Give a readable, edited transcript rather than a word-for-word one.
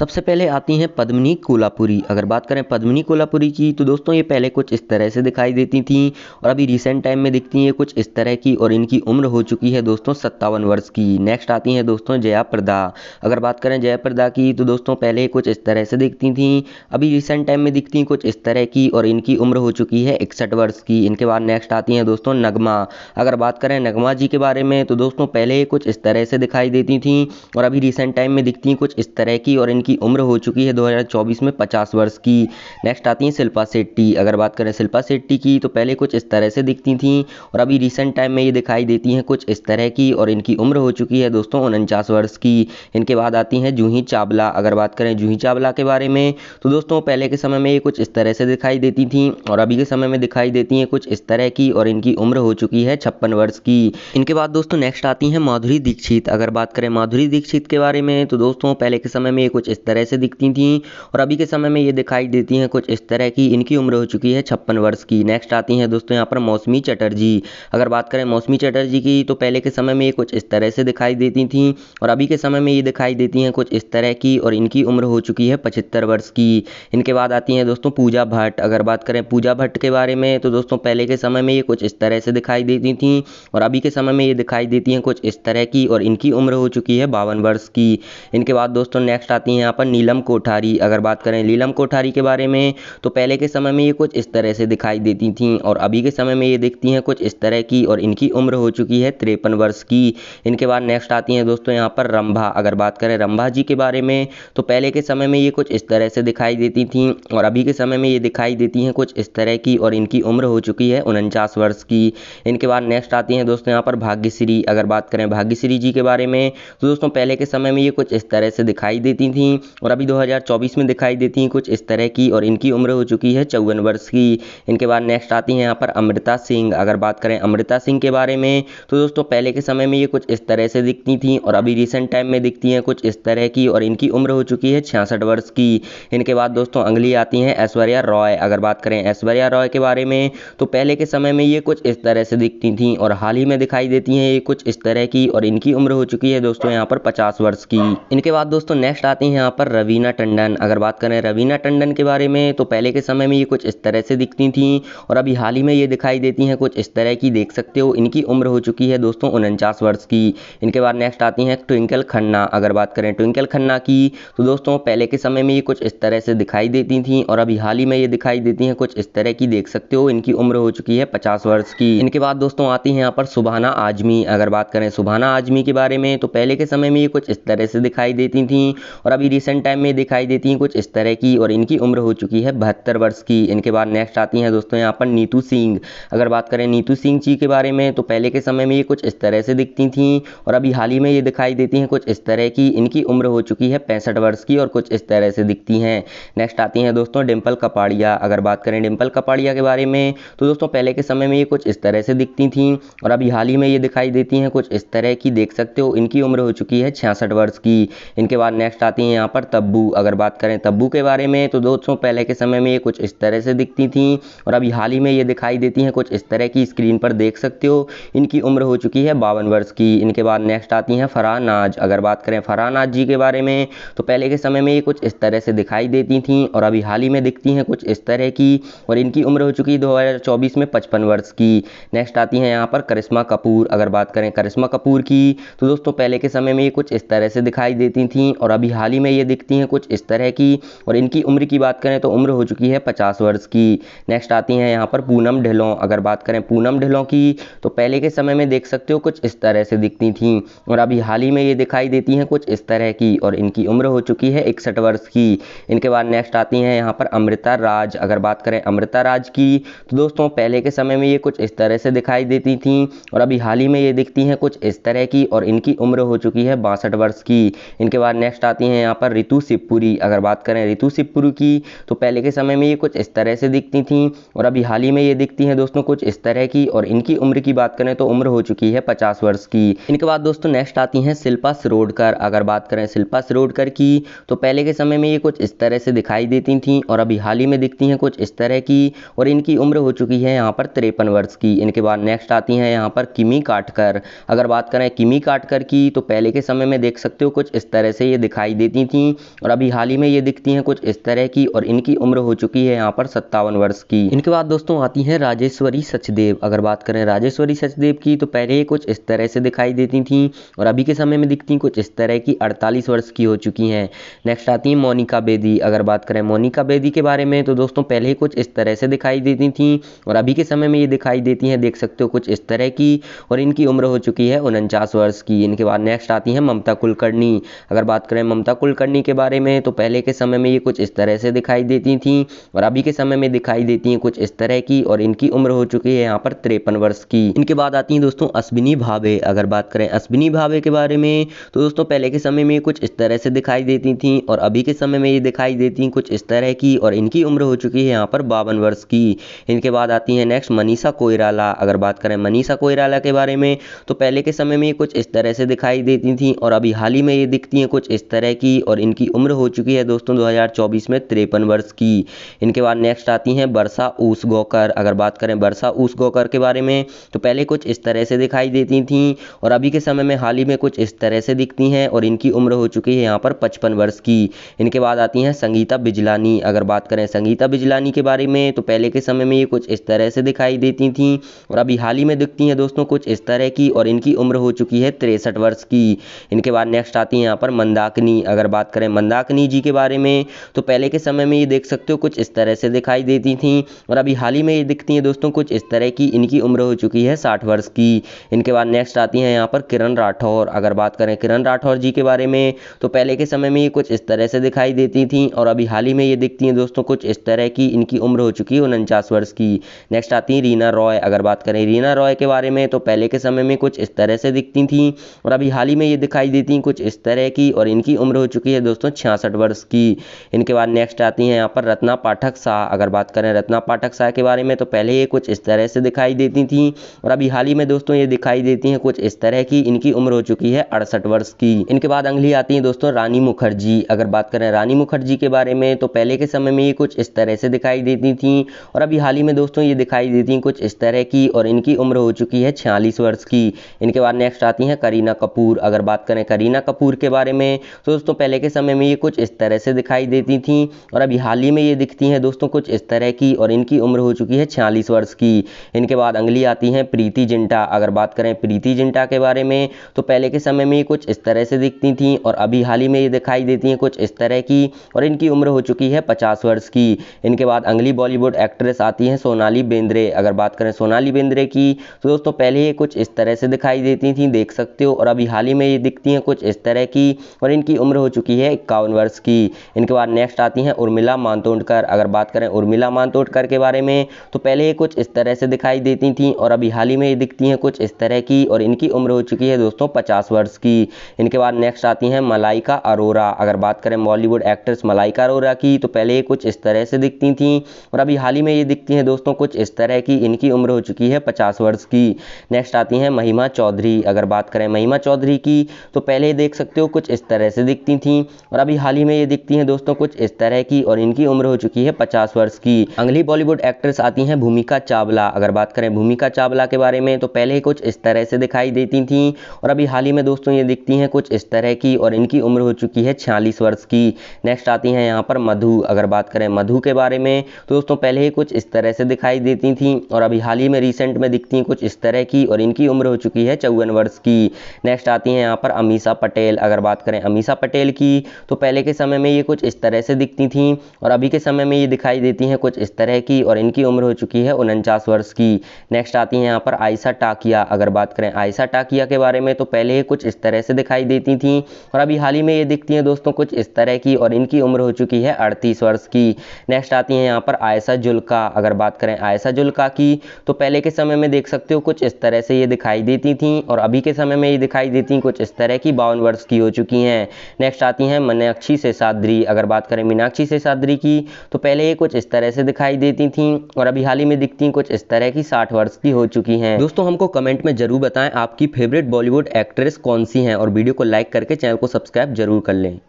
सबसे पहले आती हैं पद्मिनी कोल्हापुरी। अगर बात करें पद्मिनी कोल्हापुरी की तो दोस्तों ये पहले कुछ इस तरह से दिखाई देती थी और अभी रिसेंट टाइम में दिखती हैं कुछ इस तरह की और इनकी उम्र हो चुकी है दोस्तों 57 वर्ष की। नेक्स्ट आती हैं दोस्तों जया प्रदा। अगर बात करें जया प्रदा की तो दोस्तों पहले कुछ इस तरह से दिखती थी, अभी रिसेंट टाइम में दिखती हैं कुछ इस तरह की और इनकी उम्र हो चुकी है 61 वर्ष की। इनके बाद नेक्स्ट आती हैं दोस्तों नगमा। अगर बात करें नगमा जी के बारे में तो दोस्तों पहले कुछ इस तरह से दिखाई देती थी और अभी रिसेंट टाइम में दिखती हैं कुछ इस तरह की और इनकी उम्र हो चुकी है 2024 में 50 वर्ष की। नेक्स्ट आती हैं शिल्पा शेट्टी। अगर बात करें शिल्पा शेट्टी की तो पहले कुछ इस तरह से दिखती थी और अभी रिसेंट टाइम में ये दिखाई देती हैं कुछ इस तरह की और इनकी उम्र हो चुकी है दोस्तों 49 वर्ष की। इनके बाद आती हैं जूही चावला। अगर बात करें जूही चावला के बारे में तो दोस्तों पहले के समय में ये कुछ इस तरह से दिखाई देती थी और अभी के समय में दिखाई देती हैं कुछ इस तरह की और इनकी उम्र हो चुकी है 56 वर्ष की। इनके बाद दोस्तों नेक्स्ट आती हैं माधुरी दीक्षित। अगर बात करें माधुरी दीक्षित के बारे में तो दोस्तों पहले के समय में ये कुछ इस तरह से दिखती थी और अभी के समय में ये दिखाई देती हैं कुछ इस तरह की। इनकी उम्र हो चुकी है 56 वर्ष की। नेक्स्ट आती हैं दोस्तों यहाँ पर मौसमी चटर्जी। अगर बात करें मौसमी चटर्जी की तो पहले के समय में ये कुछ इस तरह से दिखाई देती थी और अभी के समय में ये दिखाई देती हैं कुछ इस तरह की और इनकी उम्र हो चुकी है 75 वर्ष की। इनके बाद आती हैं दोस्तों पूजा भट्ट। अगर बात करें पूजा भट्ट के बारे में तो दोस्तों पहले के समय में ये कुछ इस तरह से दिखाई देती थी और अभी के समय में ये दिखाई देती हैं कुछ इस तरह की और इनकी उम्र हो चुकी है 52 वर्ष की। इनके बाद दोस्तों नेक्स्ट आती हैं यहाँ पर नीलम कोठारी। अगर बात करें नीलम कोठारी के बारे में तो पहले के समय में ये कुछ इस तरह से दिखाई देती थी और अभी के समय में ये दिखती हैं कुछ इस तरह की और इनकी उम्र हो चुकी है 53 वर्ष की। इनके बाद नेक्स्ट आती हैं दोस्तों यहाँ पर रंभा। अगर बात करें रंभा जी के बारे में तो पहले के समय में ये कुछ इस तरह से दिखाई देती थी और अभी के समय में ये दिखाई देती हैं कुछ इस तरह की और इनकी उम्र हो चुकी है 49 वर्ष की। इनके बाद नेक्स्ट आती हैं दोस्तों यहाँ पर भाग्यश्री। अगर बात करें भाग्यश्री जी के बारे में तो दोस्तों पहले के समय में ये कुछ इस तरह से दिखाई देती थी और अभी 2024 में दिखाई देती हैं कुछ इस तरह की और इनकी उम्र हो चुकी है 54 वर्ष की। इनके बाद नेक्स्ट आती हैं यहाँ पर अमृता सिंह। अगर बात करें अमृता सिंह के बारे में तो दोस्तों पहले के समय में ये कुछ इस तरह से दिखती थी और अभी रिसेंट टाइम में दिखती हैं कुछ इस तरह की और इनकी उम्र हो चुकी है 66 वर्ष की। इनके बाद दोस्तों अगली आती हैं ऐश्वर्या रॉय। अगर बात करें ऐश्वर्या रॉय के बारे में तो पहले के समय में ये कुछ इस तरह से दिखती थी और हाल ही में दिखाई देती हैं ये कुछ इस तरह की और इनकी उम्र हो चुकी है दोस्तों यहाँ पर 50 वर्ष की। इनके बाद दोस्तों नेक्स्ट आती हैं यहाँ पर रवीना टंडन। अगर बात करें रवीना टंडन के बारे में तो पहले के समय में ये कुछ इस तरह से दिखती थी और अभी हाल ही में ये दिखाई देती हैं कुछ इस तरह की, देख सकते हो। इनकी उम्र हो चुकी है दोस्तों 49 वर्ष की। इनके बाद नेक्स्ट आती हैं ट्विंकल खन्ना। अगर बात करें ट्विंकल खन्ना की तो दोस्तों पहले के समय में ये कुछ इस तरह से दिखाई देती थी और अभी हाल ही में ये दिखाई देती हैं कुछ इस तरह की, देख सकते हो। इनकी उम्र हो चुकी है 50 वर्ष की। इनके बाद दोस्तों आती हैं यहाँ पर सुभाना आजमी। अगर बात करें सुभाना आजमी के बारे में तो पहले के समय में ये कुछ इस तरह से दिखाई देती थी और अभी रिसेंट टाइम में दिखाई देती हैं कुछ इस तरह की और इनकी उम्र हो चुकी है 72 वर्ष की। इनके बाद नेक्स्ट आती हैं दोस्तों यहाँ पर नीतू सिंह। अगर बात करें नीतू सिंह जी के बारे में तो पहले के समय में ये कुछ इस तरह से दिखती थी और अभी हाल ही में ये दिखाई देती हैं कुछ इस तरह की। इनकी उम्र हो चुकी है 65 वर्ष की और कुछ इस तरह से दिखती हैं। नेक्स्ट आती हैं दोस्तों डिम्पल कपाड़िया। अगर बात करें डिम्पल कपाड़िया के बारे में तो दोस्तों पहले के समय में ये कुछ इस तरह से दिखती थी और अभी हाल ही में ये दिखाई देती हैं कुछ इस तरह की, देख सकते हो। इनकी उम्र हो चुकी है 66 वर्ष की। इनके बाद नेक्स्ट आती हैं यहाँ पर तब्बू। अगर बात करें तब्बू के बारे में तो दोस्तों पहले के समय में ये कुछ इस तरह से दिखती थी और अभी हाल ही में ये दिखाई देती हैं कुछ इस तरह की, स्क्रीन पर देख सकते हो। इनकी उम्र हो चुकी है 52 वर्ष की। इनके बाद नेक्स्ट आती हैं फराह नाज। अगर बात करें फराह नाज जी के बारे में तो पहले के समय में ये कुछ इस तरह से दिखाई देती थी और अभी हाल ही में दिखती हैं कुछ इस तरह की और इनकी उम्र हो चुकी है 2024 में 55 वर्ष की। नेक्स्ट आती हैं यहाँ पर करिश्मा कपूर। अगर बात करें करिश्मा कपूर की तो दोस्तों पहले के समय में ये कुछ इस तरह से दिखाई देती थी और अभी हाल ही में ये दिखती हैं कुछ इस तरह की और इनकी उम्र की बात करें तो उम्र हो चुकी है 50 वर्ष की। नेक्स्ट आती हैं यहाँ पर पूनम ढिल्लों। अगर बात करें पूनम ढिल्लों की तो पहले के समय में देख सकते हो कुछ इस तरह से दिखती थी और अभी हाल ही में ये दिखाई देती हैं कुछ इस तरह की और इनकी उम्र हो चुकी है 61 वर्ष की। इनके बाद नेक्स्ट आती हैं यहाँ पर अमृता राज। अगर बात करें अमृता राज की तो दोस्तों पहले के समय में ये कुछ इस तरह से दिखाई देती थी और अभी हाल ही में ये दिखती हैं कुछ इस तरह की और इनकी उम्र हो चुकी है 62 वर्ष की। इनके बाद नेक्स्ट आती हैं यहाँ पर रितु शिवपुरी। अगर बात करें रितु शिवपुरी की तो पहले के समय में ये कुछ इस तरह से दिखती थी और अभी हाल ही में ये दिखती हैं दोस्तों कुछ इस तरह की और इनकी उम्र की बात करें तो उम्र हो चुकी है 50 वर्ष की। इनके बाद दोस्तों नेक्स्ट आती हैं शिल्पा शिरोडकर। अगर बात करें शिल्पा शिरोडकर की तो पहले के समय में ये कुछ इस तरह से दिखाई देती थी और अभी हाल ही में दिखती हैं कुछ इस तरह की और इनकी उम्र हो चुकी है यहाँ पर 53 वर्ष की। इनके बाद नेक्स्ट आती हैं यहाँ पर किमी काटकर। अगर बात करें किमी काटकर की तो पहले के समय में देख सकते हो कुछ इस तरह से ये दिखाई देती थी और अभी हाल ही में ये दिखती हैं कुछ इस तरह की और इनकी उम्र हो चुकी है यहाँ पर 57 वर्ष की। इनके बाद दोस्तों आती हैं राजेश्वरी सचदेव। अगर बात करें राजेश्वरी सचदेव की तो पहले ये कुछ इस तरह से दिखाई देती थी और अभी के समय में दिखती कुछ इस तरह की 48 वर्ष की हो चुकी हैं। नेक्स्ट आती है मोनिका बेदी। अगर बात करें मोनिका बेदी के बारे में तो दोस्तों पहले ही कुछ इस तरह से दिखाई देती थी और अभी के समय में ये दिखाई देती हैं, देख सकते हो कुछ इस तरह की, और इनकी उम्र हो चुकी है 49 वर्ष की। इनके बाद नेक्स्ट आती है ममता कुलकर्णी। अगर बात करें ममता कुलकर्णी के बारे में तो पहले के समय में ये कुछ इस तरह से दिखाई देती थी और अभी के समय में दिखाई देती हैं कुछ इस तरह की और इनकी उम्र हो चुकी है यहाँ पर 53 वर्ष की। इनके बाद आती हैं दोस्तों अश्विनी भावे। अगर बात करें अश्विनी भावे के बारे में तो दोस्तों पहले के समय में कुछ इस तरह से दिखाई देती थी और अभी के समय में ये दिखाई देती हैं कुछ इस तरह की और इनकी उम्र हो चुकी है यहाँ पर 52 वर्ष की। इनके बाद आती है नेक्स्ट मनीषा कोइराला। अगर बात करें मनीषा कोइराला के बारे में तो पहले के समय में ये कुछ इस तरह से दिखाई देती थी और अभी हाल ही में ये दिखती हैं कुछ इस तरह की और इनकी उम्र हो चुकी है दोस्तों 2024 में 53 वर्ष की। इनके बाद नेक्स्ट आती हैं वर्षा उसगांवकर। अगर बात करें वर्षा उसगांवकर के बारे में तो पहले कुछ इस तरह से दिखाई देती थी और अभी के समय में हाल ही में कुछ इस तरह से दिखती हैं और इनकी उम्र हो चुकी है यहाँ पर 55 वर्ष की। इनके बाद आती हैं संगीता बिजलानी। अगर बात करें संगीता बिजलानी के बारे में तो पहले के समय में ये कुछ इस तरह से दिखाई देती थी और अभी हाल ही में दिखती हैं दोस्तों कुछ इस तरह की और इनकी उम्र हो चुकी है 63 वर्ष की। इनके बाद नेक्स्ट आती है यहाँ पर मंदाकिनी। अगर बात करें मंदाकिनी जी के बारे में तो पहले के समय में ये देख सकते हो कुछ इस तरह से दिखाई देती थी और अभी हाल ही में ये दिखती हैं दोस्तों कुछ इस तरह की, इनकी उम्र हो चुकी है 60 वर्ष की। इनके बाद नेक्स्ट आती हैं यहाँ पर किरण राठौर। अगर बात करें किरण राठौर जी के बारे में तो पहले के समय में ये कुछ इस तरह से दिखाई देती थी और अभी हाल ही में ये दिखती हैं दोस्तों कुछ इस तरह की, इनकी उम्र हो चुकी है 49 वर्ष की। नेक्स्ट आती है रीना रॉय। अगर बात करें रीना रॉय के बारे में तो पहले के समय में कुछ इस तरह से दिखती थी और अभी हाल ही में ये दिखाई देती हैं कुछ इस तरह की और इनकी उम्र हो चुकी है दोस्तों 66 वर्ष की। इनके बाद नेक्स्ट आती हैं यहाँ पर रत्ना पाठक शाह। अगर बात करें रत्ना पाठक शाह के बारे में तो पहले ये कुछ इस तरह से दिखाई देती थी और अभी हाल ही में दोस्तों ये दिखाई देती हैं कुछ इस तरह की, इनकी उम्र हो चुकी है 68 वर्ष की। इनके बाद अगली आती है दोस्तों रानी मुखर्जी। अगर बात करें रानी मुखर्जी के बारे में तो पहले के समय में ये कुछ इस तरह से दिखाई देती थी और अभी हाल ही में दोस्तों ये दिखाई देती हैं कुछ इस तरह की और इनकी उम्र हो चुकी है 46 वर्ष की। इनके बाद नेक्स्ट आती हैं करीना कपूर। अगर बात करें करीना कपूर के बारे में तो दोस्तों पहले के समय में ये कुछ इस तरह से दिखाई देती थी और अभी हाल ही में ये दिखती हैं दोस्तों कुछ इस तरह की और इनकी उम्र हो चुकी है 46 वर्ष की। इनके बाद अगली आती हैं प्रीति जिंटा। अगर बात करें प्रीति जिंटा के बारे में तो पहले के समय में ये कुछ इस तरह से दिखती थी और अभी हाल ही में ये दिखाई देती हैं कुछ इस तरह की और इनकी उम्र हो चुकी है 50 वर्ष की। इनके बाद अगली बॉलीवुड एक्ट्रेस आती है सोनाली बेंद्रे। अगर बात करें सोनाली बेंद्रे की तो दोस्तों पहले ये कुछ इस तरह से दिखाई देती थी, देख सकते हो, और अभी हाल ही में ये दिखती हैं कुछ इस तरह की और इनकी उम्र हो चुकी है 51 वर्ष की। इनके बाद नेक्स्ट आती हैं उर्मिला मातोंडकर। अगर बात करें उर्मिला मातोंडकर के बारे में तो पहले ये कुछ इस तरह से दिखाई देती थी और अभी हाल ही में ये दिखती हैं कुछ इस तरह की और इनकी उम्र हो चुकी है दोस्तों 50 वर्ष की। इनके बाद नेक्स्ट आती हैं मलाइका अरोरा। अगर बात करें बॉलीवुड एक्ट्रेस मलाइका अरोरा की तो पहले ये कुछ इस तरह से दिखती थी और अभी हाल ही में ये दिखती हैं दोस्तों कुछ इस तरह की, इनकी उम्र हो चुकी है 50 वर्ष की। नेक्स्ट आती हैं महिमा चौधरी। अगर बात करें महिमा चौधरी की तो पहले देख सकते हो कुछ इस तरह से दिखती थी और अभी हाल ही में ये दिखती हैं दोस्तों कुछ इस तरह की और इनकी उम्र हो चुकी है 50 वर्ष की। अगली बॉलीवुड एक्ट्रेस आती हैं भूमिका चावला। अगर बात करें भूमिका चावला के बारे में तो पहले ही कुछ इस तरह से दिखाई देती थी और अभी हाल ही में दोस्तों ये दिखती हैं कुछ इस तरह की और इनकी उम्र हो चुकी है 46 वर्ष की। नेक्स्ट आती हैं यहाँ पर मधु। अगर बात करें मधु के बारे में तो दोस्तों पहले ही कुछ इस तरह से दिखाई देती थी और अभी हाल ही में रिसेंट में दिखती हैं कुछ इस तरह की और इनकी उम्र हो चुकी है 54 वर्ष की। नेक्स्ट आती हैं यहाँ पर अमीषा पटेल। अगर बात करें अमीषा पटेल की तो पहले के समय में ये कुछ इस तरह से दिखती थी और अभी के समय में ये दिखाई देती हैं कुछ इस तरह की और इनकी उम्र हो चुकी है 49 वर्ष की। नेक्स्ट आती हैं यहाँ पर आयशा टाकिया। अगर बात करें आयशा टाकिया के बारे में तो पहले ये कुछ इस तरह से दिखाई देती थी और अभी हाल ही में ये दिखती हैं दोस्तों कुछ इस तरह की और इनकी उम्र हो चुकी है 38 वर्ष की। नेक्स्ट आती हैं यहाँ पर आयशा जुल्का। अगर बात करें आयशा जुल्का की तो पहले के समय में देख सकते हो कुछ इस तरह से ये दिखाई देती थी और अभी के समय में ये दिखाई देती हैं कुछ इस तरह की 52 वर्ष की हो चुकी हैं। नेक्स्ट आती हैं मीनाक्षी शेषाद्री। अगर बात करें मीनाक्षी शेषाद्री की तो पहले ये कुछ इस तरह से दिखाई देती थी और अभी हाल ही में दिखती हैं कुछ इस तरह की 60 वर्ष की हो चुकी हैं। दोस्तों हमको कमेंट में जरूर बताएं आपकी फेवरेट बॉलीवुड एक्ट्रेस कौन सी हैं और वीडियो को लाइक करके चैनल को सब्सक्राइब जरूर कर लें।